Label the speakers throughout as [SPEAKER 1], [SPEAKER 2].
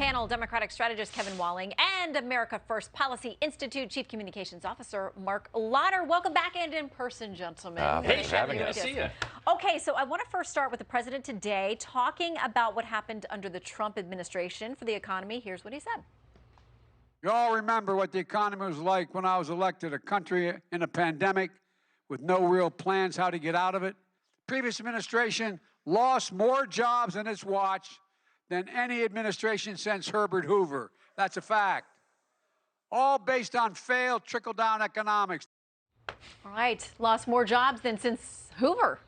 [SPEAKER 1] panel, Democratic strategist Kevin Walling and America First Policy Institute Chief Communications Officer Marc Lauder. Welcome back and in person, gentlemen.
[SPEAKER 2] Thanks for having us.
[SPEAKER 3] See you.
[SPEAKER 1] Okay, so I want to first start with the president today talking about what happened under the Trump administration for the economy. Here's what he said.
[SPEAKER 4] You all remember what the economy was like when I was elected, a country in a pandemic with no real plans how to get out of it. Previous administration lost more jobs in its watch than any administration since Herbert Hoover. That's a fact. All based on failed trickle-down economics.
[SPEAKER 1] All right, lost more jobs than since Hoover.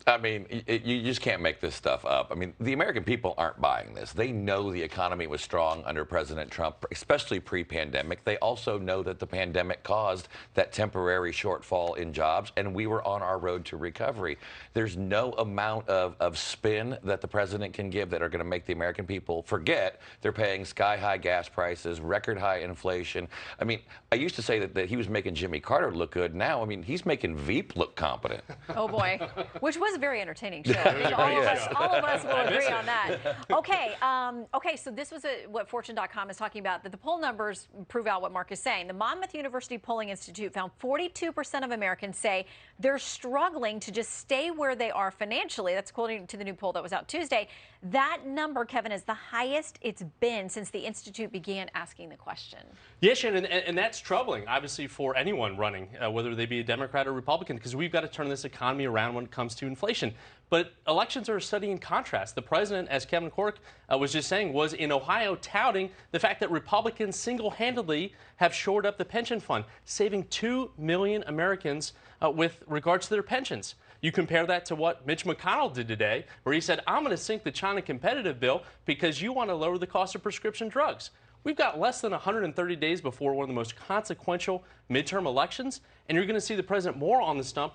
[SPEAKER 2] I mean, you just can't make this stuff up. I mean, the American people aren't buying this. They know the economy was strong under President Trump, especially pre-pandemic. They also know that the pandemic caused that temporary shortfall in jobs, and we were on our road to recovery. There's no amount of spin that the president can give that are going to make the American people forget they're paying sky-high gas prices, record-high inflation. I mean, I used to say that he was making Jimmy Carter look good. Now, I mean, he's making Veep look competent.
[SPEAKER 1] Oh, boy. Which was a very entertaining show. All of us will agree on that. Okay, so this was what Fortune.com is talking about, that the poll numbers prove out what Marc is saying. The Monmouth University Polling Institute found 42% of Americans say they're struggling to just stay where they are financially. That's according to the new poll that was out Tuesday. That number, Kevin, is the highest it's been since the Institute began asking the question.
[SPEAKER 3] Yes, Shannon, and that's troubling, obviously, for anyone running, whether they be a Democrat or Republican, because we've got to turn this economy around when it comes to inflation. But elections are a study in contrast. The president, as Kevin Cork was just saying, was in Ohio touting the fact that Republicans single-handedly have shored up the pension fund, saving 2 million Americans with regards to their pensions. You compare that to what Mitch McConnell did today, where he said, I'm going to sink the China competitive bill because you want to lower the cost of prescription drugs. We've got less than 130 days before one of the most consequential midterm elections, and you're going to see the president more on the stump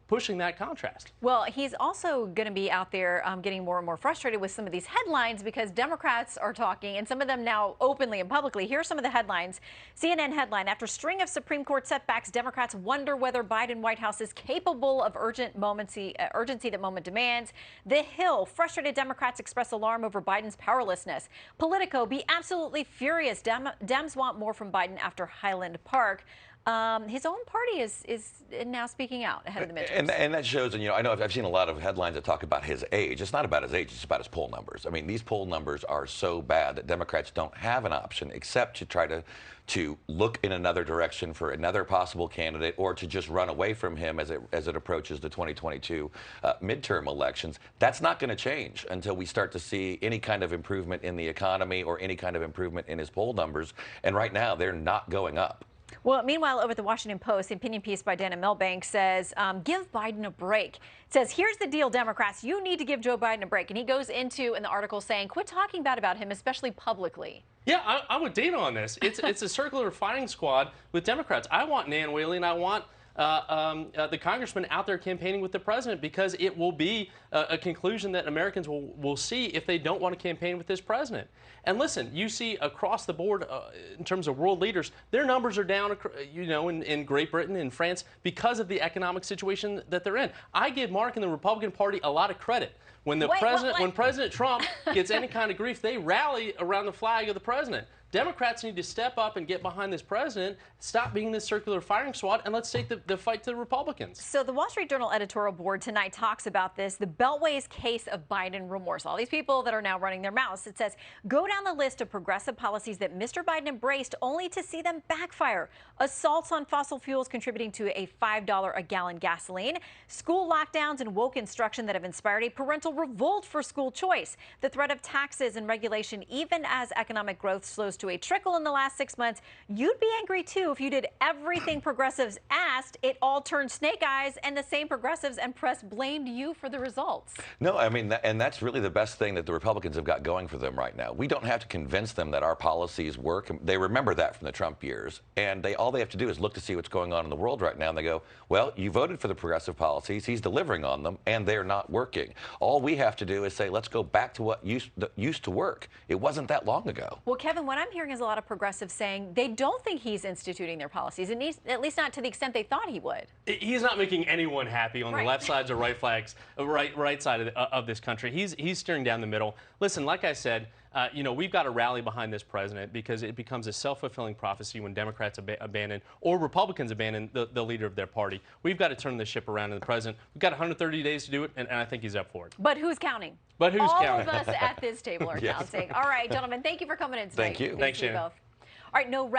[SPEAKER 3] pushing that contrast.
[SPEAKER 1] Well, he's also going to be out there getting more and more frustrated with some of these headlines because Democrats are talking, and some of them now openly and publicly. Here are some of the headlines. CNN headline: after string of Supreme Court setbacks, Democrats wonder whether Biden White House is capable of urgency that moment demands. The Hill: frustrated Democrats express alarm over Biden's powerlessness. Politico: be absolutely furious. Dems want more from Biden after Highland Park. His own party is now speaking out ahead of the midterms.
[SPEAKER 2] And that shows, and I know I've seen a lot of headlines that talk about his age. It's not about his age, it's about his poll numbers. I mean, these poll numbers are so bad that Democrats don't have an option except to try to look in another direction for another possible candidate, or to just run away from him as it approaches the 2022 midterm elections. That's not going to change until we start to see any kind of improvement in the economy or any kind of improvement in his poll numbers. And right now, they're not going up.
[SPEAKER 1] Well, meanwhile, over at the Washington Post, the opinion piece by Dana Milbank says, give Biden a break. It says, here's the deal, Democrats, you need to give Joe Biden a break. And he goes into, in the article, saying, quit talking bad about him, especially publicly.
[SPEAKER 3] Yeah, I'm with Dana on this. It's a circular firing squad with Democrats. I want Nan Whaley, and I want the congressman out there campaigning with the president, because it will be a conclusion that Americans will see if they don't want to campaign with this president. And listen, you see across the board in terms of world leaders, their numbers are down, in Great Britain and France because of the economic situation that they're in. I give Marc and the Republican Party a lot of credit. When when President Trump gets any kind of grief, they rally around the flag of the president. Democrats need to step up and get behind this president, stop being this circular firing squad, and let's take the fight to the Republicans.
[SPEAKER 1] So the Wall Street Journal editorial board tonight talks about this, the Beltway's case of Biden remorse. All these people that are now running their mouths. It says, go down the list of progressive policies that Mr. Biden embraced only to see them backfire. Assaults on fossil fuels contributing to a $5 a gallon gasoline, school lockdowns and woke instruction that have inspired a parental revolt for school choice, the threat of taxes and regulation even as economic growth slows to a trickle in the last 6 months. You'd be angry too if you did everything progressives asked. It all turned snake eyes, and the same progressives and press blamed you for the results.
[SPEAKER 2] No, I mean, and that's really the best thing that the Republicans have got going for them right now. We don't have to convince them that our policies work. They remember that from the Trump years, and all they have to do is look to see what's going on in the world right now, and they go, well, you voted for the progressive policies, he's delivering on them, and they're not working. All we have to do is say, let's go back to what used to work. It wasn't that long ago.
[SPEAKER 1] Well, Kevin, what I'm hearing is a lot of progressives saying they don't think he's instituting their policies, and at least not to the extent they thought he would.
[SPEAKER 3] He's not making anyone happy on the left sides or right side of this country. He's steering down the middle. Listen, like I said, you know, we've got to rally behind this president because it becomes a self-fulfilling prophecy when Democrats abandon or Republicans abandon the leader of their party. We've got to turn this ship around in the president. We've got 130 days to do it, and I think he's up for it.
[SPEAKER 1] But who's counting?
[SPEAKER 3] But who's
[SPEAKER 1] All
[SPEAKER 3] counting?
[SPEAKER 1] of us at this table are
[SPEAKER 2] Yes.
[SPEAKER 1] counting. All right, gentlemen, thank you for coming in tonight.
[SPEAKER 2] Thank you.
[SPEAKER 1] Good to
[SPEAKER 3] Thanks,
[SPEAKER 1] see you
[SPEAKER 3] Shannon.
[SPEAKER 1] both. All right, no